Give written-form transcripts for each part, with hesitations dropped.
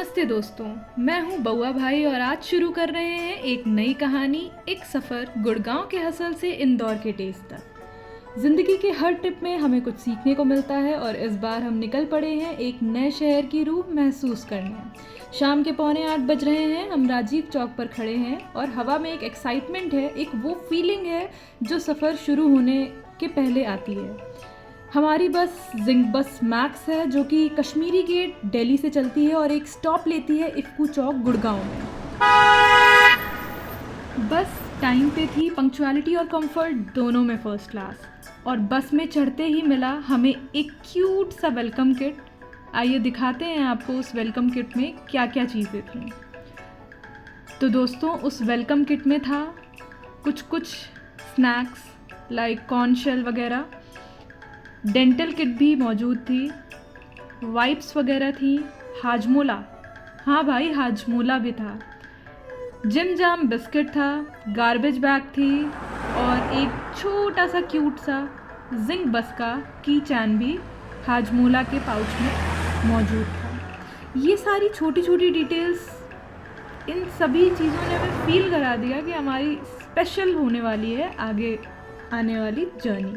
नमस्ते दोस्तों, मैं हूं बउआ भाई और आज शुरू कर रहे हैं एक नई कहानी, एक सफ़र गुड़गांव के हसल से इंदौर के टेस्ट तक। ज़िंदगी के हर ट्रिप में हमें कुछ सीखने को मिलता है और इस बार हम निकल पड़े हैं एक नए शहर की रूह महसूस करने। शाम के 7:45 बज रहे हैं, हम राजीव चौक पर खड़े हैं और हवा में एक एक्साइटमेंट है, एक वो फीलिंग है जो सफ़र शुरू होने के पहले आती है। हमारी बस जिंग बस मैक्स है जो कि कश्मीरी गेट दिल्ली से चलती है और एक स्टॉप लेती है इफ्कू चौक गुड़गांव में। बस टाइम पे थी, पंक्चुअलिटी और कंफर्ट दोनों में फर्स्ट क्लास। और बस में चढ़ते ही मिला हमें एक क्यूट सा वेलकम किट। आइए दिखाते हैं आपको उस वेलकम किट में क्या क्या चीज़ें थी। तो दोस्तों, उस वेलकम किट में था कुछ स्नैक्स लाइक कॉर्न शेल वगैरह, डेंटल किट भी मौजूद थी, वाइप्स वगैरह थी, हाजमोला, हाँ भाई हाजमोला भी था, जिम जाम बिस्किट था, गार्बेज बैग थी और एक छोटा सा क्यूट सा जिंग बस का की चैन भी हाजमोला के पाउच में मौजूद था। ये सारी छोटी छोटी डिटेल्स, इन सभी चीज़ों ने हमें फील करा दिया कि हमारी स्पेशल होने वाली है आगे आने वाली जर्नी।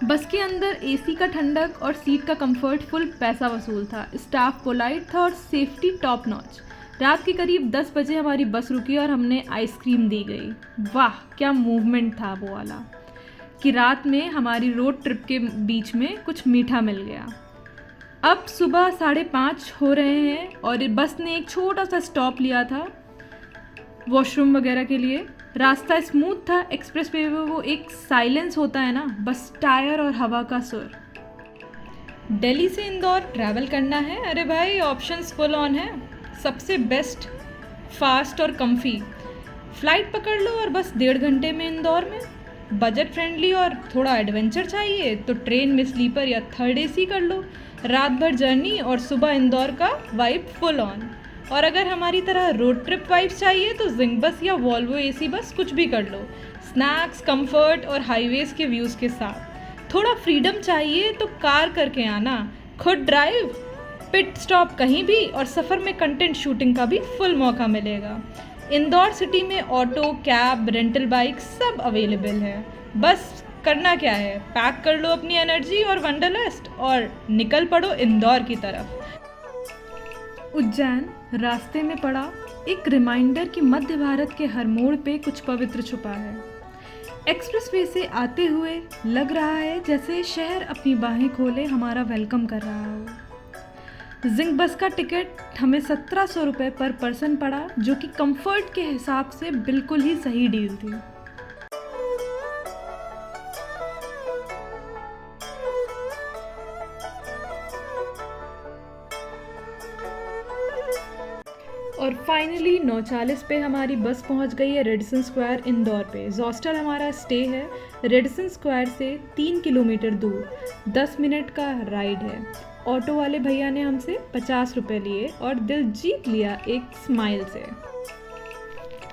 बस के अंदर एसी का ठंडक और सीट का कंफर्ट फुल पैसा वसूल था। स्टाफ पोलाइट था और सेफ्टी टॉप नॉच। रात के करीब 10 बजे हमारी बस रुकी और हमने आइसक्रीम दी गई। वाह क्या मूवमेंट था वो वाला कि रात में हमारी रोड ट्रिप के बीच में कुछ मीठा मिल गया। अब सुबह 5:30 हो रहे हैं और बस ने एक छोटा सा स्टॉप लिया था वॉशरूम वगैरह के लिए। रास्ता स्मूथ था, एक्सप्रेस वे में वो एक साइलेंस होता है ना, बस टायर और हवा का सुर। दिल्ली से इंदौर ट्रैवल करना है, अरे भाई ऑप्शंस फुल ऑन है। सबसे बेस्ट, फास्ट और कम्फी फ्लाइट पकड़ लो और बस 1.5 घंटे में इंदौर में। बजट फ्रेंडली और थोड़ा एडवेंचर चाहिए तो ट्रेन में स्लीपर या 3rd AC कर लो। रात भर जर्नी और सुबह इंदौर का वाइब फुल ऑन। और अगर हमारी तरह रोड ट्रिप वाइब्स चाहिए तो जिंग बस या वॉल्वो AC बस कुछ भी कर लो। स्नैक्स, कंफर्ट और हाईवेज के व्यूज़ के साथ। थोड़ा फ्रीडम चाहिए तो कार करके आना, खुद ड्राइव, पिट स्टॉप कहीं भी और सफ़र में कंटेंट शूटिंग का भी फुल मौका मिलेगा। इंदौर सिटी में ऑटो, कैब, रेंटल बाइक सब अवेलेबल है। बस करना क्या है, पैक कर लो अपनी एनर्जी और वंडरलस्ट और निकल पड़ो इंदौर की तरफ। उज्जैन रास्ते में पड़ा, एक रिमाइंडर कि मध्य भारत के हर मोड़ पे कुछ पवित्र छुपा है। एक्सप्रेसवे से आते हुए लग रहा है जैसे शहर अपनी बाहें खोले हमारा वेलकम कर रहा हो। जिंग बस का टिकट हमें 1700 रुपये पर पर्सन पड़ा, जो कि कंफर्ट के हिसाब से बिल्कुल ही सही डील थी। और फाइनली 9:40 पे हमारी बस पहुंच गई है रेडिसन स्क्वायर इंदौर पे। हॉस्टल हमारा स्टे है रेडिसन स्क्वायर से 3 किलोमीटर दूर। 10 मिनट का राइड है। ऑटो वाले भैया ने हमसे 50 रुपये लिए और दिल जीत लिया एक स्माइल से।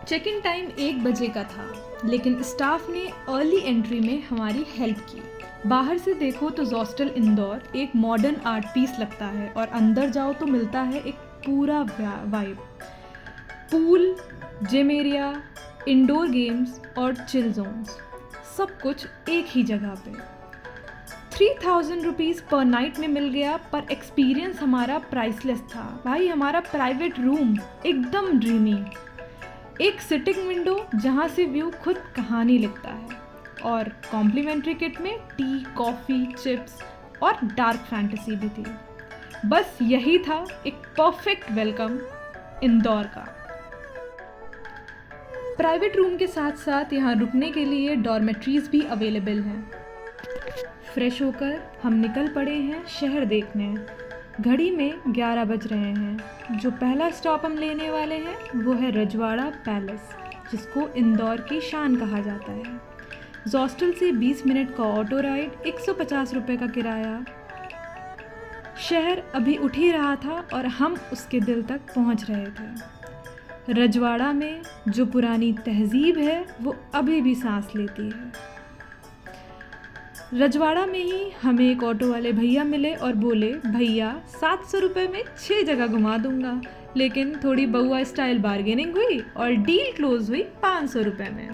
चेक इन टाइम 1 बजे का था, लेकिन स्टाफ ने अर्ली एंट्री में हमारी हेल्प की। बाहर से देखो तो हॉस्टल इंदौर एक मॉडर्न आर्ट पीस लगता है और अंदर जाओ तो मिलता है एक पूरा vibe. Pool, gym area, indoor games और चिल जोन्स, सब कुछ एक ही जगह पे। 3000 रुपीज़ पर नाइट में मिल गया, पर एक्सपीरियंस हमारा प्राइसलेस था भाई। हमारा प्राइवेट रूम एकदम ड्रीमी, एक सिटिंग विंडो जहाँ से व्यू खुद कहानी लिखता है, और कॉम्प्लीमेंट्री किट में टी, कॉफ़ी, चिप्स और डार्क फैंटेसी भी थी। बस यही था एक परफेक्ट वेलकम इंदौर का। प्राइवेट रूम के साथ साथ यहाँ रुकने के लिए डॉर्मेट्रीज भी अवेलेबल हैं। फ्रेश होकर हम निकल पड़े हैं शहर देखने। घड़ी में 11 बज रहे हैं। जो पहला स्टॉप हम लेने वाले हैं वो है रजवाड़ा पैलेस, जिसको इंदौर की शान कहा जाता है। हॉस्टल से 20 मिनट का ऑटो राइड, 150 रुपये का किराया। शहर अभी उठ ही रहा था और हम उसके दिल तक पहुंच रहे थे। रजवाड़ा में जो पुरानी तहजीब है वो अभी भी सांस लेती है। रजवाड़ा में ही हमें एक ऑटो वाले भैया मिले और बोले, भैया 700 रुपये में 6 जगह घुमा दूंगा। लेकिन थोड़ी बउआ स्टाइल बार्गेनिंग हुई और डील क्लोज हुई 500 रुपये में।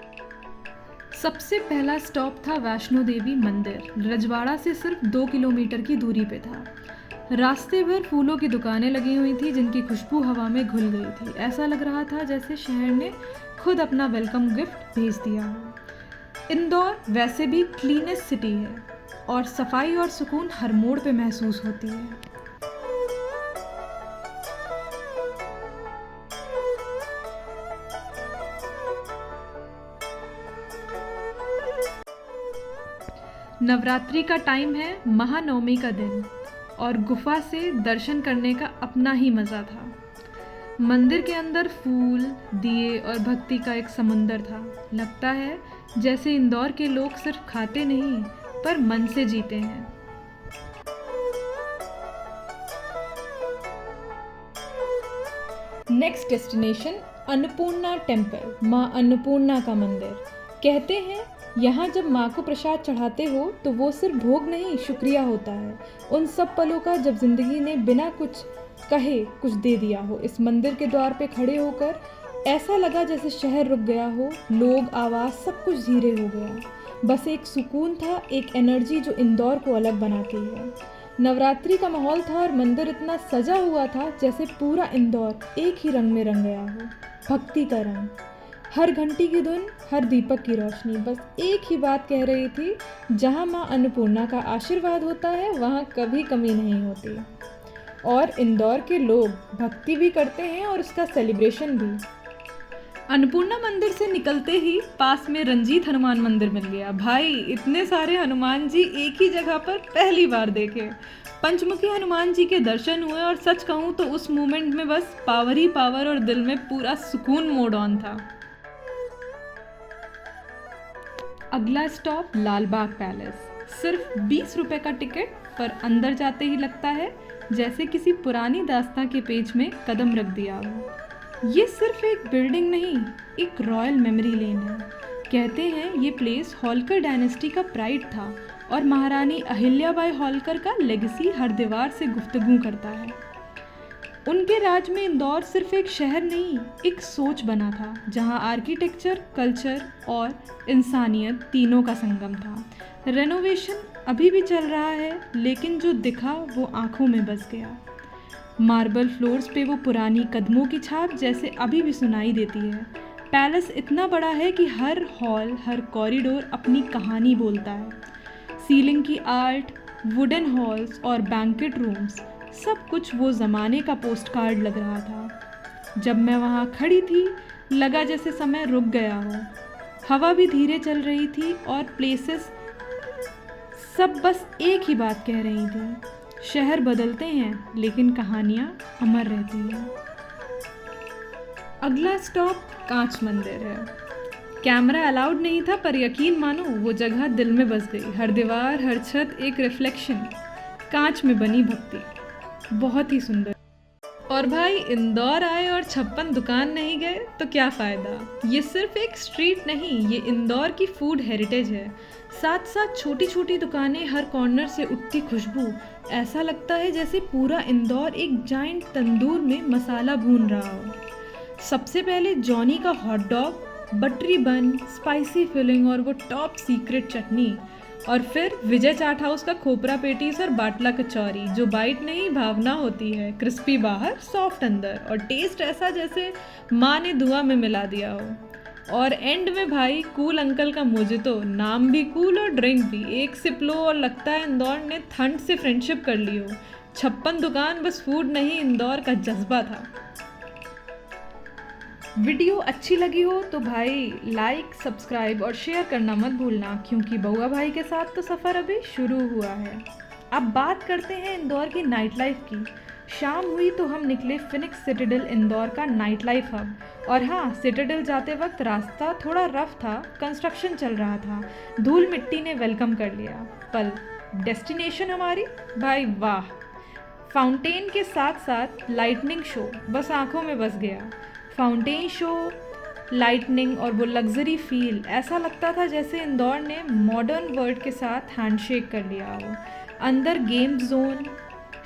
सबसे पहला स्टॉप था वैष्णो देवी मंदिर। रजवाड़ा से सिर्फ 2 किलोमीटर की दूरी पे था। रास्ते भर फूलों की दुकानें लगी हुई थी जिनकी खुशबू हवा में घुल गई थी। ऐसा लग रहा था जैसे शहर ने खुद अपना वेलकम गिफ्ट भेज दिया हो। इंदौर वैसे भी क्लीनेस्ट सिटी है और सफाई और सुकून हर मोड़ पे महसूस होती है। नवरात्रि का टाइम है, महानवमी का दिन, और गुफा से दर्शन करने का अपना ही मज़ा था। मंदिर के अंदर फूल, दिए और भक्ति का एक समंदर था। लगता है जैसे इंदौर के लोग सिर्फ खाते नहीं पर मन से जीते हैं। नेक्स्ट डेस्टिनेशन अन्नपूर्णा टेम्पल, माँ अन्नपूर्णा का मंदिर। कहते हैं यहाँ जब माँ को प्रसाद चढ़ाते हो तो वो सिर्फ भोग नहीं, शुक्रिया होता है उन सब पलों का जब जिंदगी ने बिना कुछ कहे कुछ दे दिया हो। इस मंदिर के द्वार पे खड़े होकर ऐसा लगा जैसे शहर रुक गया हो, लोग, आवाज़, सब कुछ धीरे हो गया। बस एक सुकून था, एक एनर्जी जो इंदौर को अलग बनाती है। नवरात्रि का माहौल था और मंदिर इतना सजा हुआ था जैसे पूरा इंदौर एक ही रंग में रंग गया हो, भक्ति का रंग। हर घंटी की धुन, हर दीपक की रोशनी बस एक ही बात कह रही थी, जहाँ माँ अन्नपूर्णा का आशीर्वाद होता है वहाँ कभी कमी नहीं होती। और इंदौर के लोग भक्ति भी करते हैं और उसका सेलिब्रेशन भी। अन्नपूर्णा मंदिर से निकलते ही पास में रंजीत हनुमान मंदिर मिल गया। भाई इतने सारे हनुमान जी एक ही जगह पर पहली बार देखे। पंचमुखी हनुमान जी के दर्शन हुए और सच कहूँ तो उस मोमेंट में बस पावर ही पावर और दिल में पूरा सुकून मोड ऑन था। अगला स्टॉप लालबाग पैलेस। सिर्फ 20 रुपये का टिकट, पर अंदर जाते ही लगता है जैसे किसी पुरानी दास्तां के पेज में कदम रख दिया हो। ये सिर्फ एक बिल्डिंग नहीं, एक रॉयल मेमोरी लेन है। कहते हैं ये प्लेस होलकर डायनेस्टी का प्राइड था और महारानी अहिल्याबाई होलकर का लेगेसी हर दीवार से गुफ्तगू करता है। उनके राज में इंदौर सिर्फ एक शहर नहीं, एक सोच बना था जहां आर्किटेक्चर, कल्चर और इंसानियत तीनों का संगम था। रेनोवेशन अभी भी चल रहा है, लेकिन जो दिखा वो आंखों में बस गया। मार्बल फ्लोर्स पे वो पुरानी कदमों की छाप जैसे अभी भी सुनाई देती है। पैलेस इतना बड़ा है कि हर हॉल, हर कॉरिडोर अपनी कहानी बोलता है। सीलिंग की आर्ट, वुडन हॉल्स और बैंकेट रूम्स, सब कुछ वो ज़माने का पोस्ट कार्ड लग रहा था। जब मैं वहाँ खड़ी थी लगा जैसे समय रुक गया हो। हवा भी धीरे चल रही थी और प्लेसेस सब बस एक ही बात कह रही थी, शहर बदलते हैं लेकिन कहानियाँ अमर रहती हैं। अगला स्टॉप कांच मंदिर है। कैमरा अलाउड नहीं था पर यकीन मानो वो जगह दिल में बस गई। हर दीवार, हर छत एक रिफ्लेक्शन, कांच में बनी भक्ति, बहुत ही सुंदर। और भाई इंदौर आए और 56 दुकान नहीं गए तो क्या फ़ायदा। ये सिर्फ एक स्ट्रीट नहीं, ये इंदौर की फूड हेरिटेज है। साथ साथ छोटी छोटी दुकानें, हर कॉर्नर से उठती खुशबू, ऐसा लगता है जैसे पूरा इंदौर एक जाइंट तंदूर में मसाला भून रहा हो। सबसे पहले जॉनी का हॉट डॉग, बटरी बन, स्पाइसी फिलिंग और वो टॉप सीक्रेट चटनी, और फिर विजय चाट हाउस का खोपरा पेटीज और बाटला कचौरी, जो बाइट नहीं भावना होती है, क्रिस्पी बाहर सॉफ्ट अंदर, और टेस्ट ऐसा जैसे माँ ने दुआ में मिला दिया हो। और एंड में भाई कूल अंकल का मोजितो, नाम भी कूल और ड्रिंक भी, एक सिप लो और लगता है इंदौर ने ठंड से फ्रेंडशिप कर ली हो। 56 दुकान बस फूड नहीं, इंदौर का जज्बा था। वीडियो अच्छी लगी हो तो भाई लाइक, सब्सक्राइब और शेयर करना मत भूलना, क्योंकि बउआ भाई के साथ तो सफ़र अभी शुरू हुआ है। अब बात करते हैं इंदौर की नाइट लाइफ की। शाम हुई तो हम निकले फिनिक्स सिटाडेल, इंदौर का नाइट लाइफ हब। और हाँ, सिटाडेल जाते वक्त रास्ता थोड़ा रफ था, कंस्ट्रक्शन चल रहा था, धूल मिट्टी ने वेलकम कर लिया। पर डेस्टिनेशन हमारी, भाई वाह, फाउंटेन के साथ साथ लाइटनिंग शो बस आंखों में बस गया। फाउंटेन शो, लाइटनिंग और वो लग्जरी फील, ऐसा लगता था जैसे इंदौर ने मॉडर्न वर्ल्ड के साथ हैंडशेक कर लिया हो। अंदर गेम जोन,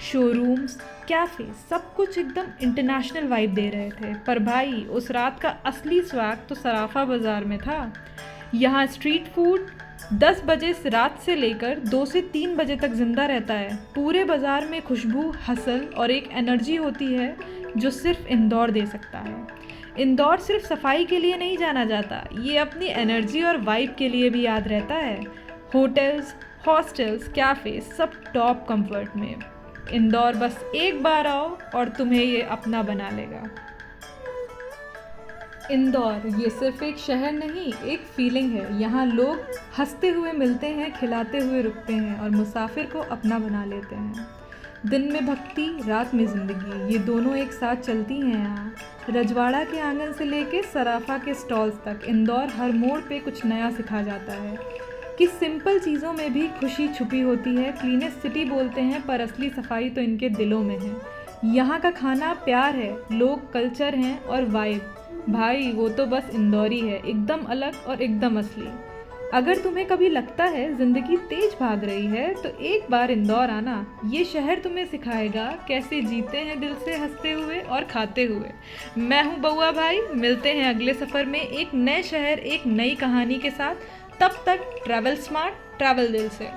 शोरूम्स, कैफ़े, सब कुछ एकदम इंटरनेशनल वाइब दे रहे थे। पर भाई उस रात का असली स्वाद तो सराफा बाज़ार में था। यहाँ स्ट्रीट फूड 10 बजे से रात से लेकर 2 से 3 बजे तक ज़िंदा रहता है। पूरे बाज़ार में खुशबू, हसल और एक एनर्जी होती है जो सिर्फ इंदौर दे सकता है। इंदौर सिर्फ सफाई के लिए नहीं जाना जाता, ये अपनी एनर्जी और वाइब के लिए भी याद रहता है। होटल्स, हॉस्टल्स, कैफ़े, सब टॉप कंफर्ट में। इंदौर बस एक बार आओ और तुम्हें ये अपना बना लेगा। इंदौर ये सिर्फ एक शहर नहीं, एक फीलिंग है। यहाँ लोग हंसते हुए मिलते हैं, खिलाते हुए रुकते हैं और मुसाफिर को अपना बना लेते हैं। दिन में भक्ति, रात में ज़िंदगी, ये दोनों एक साथ चलती हैं यहाँ। रजवाड़ा के आंगन से लेके सराफा के स्टॉल्स तक इंदौर हर मोड़ पे कुछ नया सिखा जाता है कि सिंपल चीज़ों में भी खुशी छुपी होती है। क्लीनेस्ट सिटी बोलते हैं पर असली सफाई तो इनके दिलों में है। यहाँ का खाना प्यार है, लोग कल्चर हैं और वाइब, भाई वो तो बस इंदौरी है, एकदम अलग और एकदम असली। अगर तुम्हें कभी लगता है ज़िंदगी तेज भाग रही है तो एक बार इंदौर आना। ये शहर तुम्हें सिखाएगा कैसे जीते हैं दिल से, हंसते हुए और खाते हुए। मैं हूँ बउआ भाई, मिलते हैं अगले सफ़र में एक नए शहर, एक नई कहानी के साथ। तब तक ट्रैवल स्मार्ट, ट्रैवल दिल से।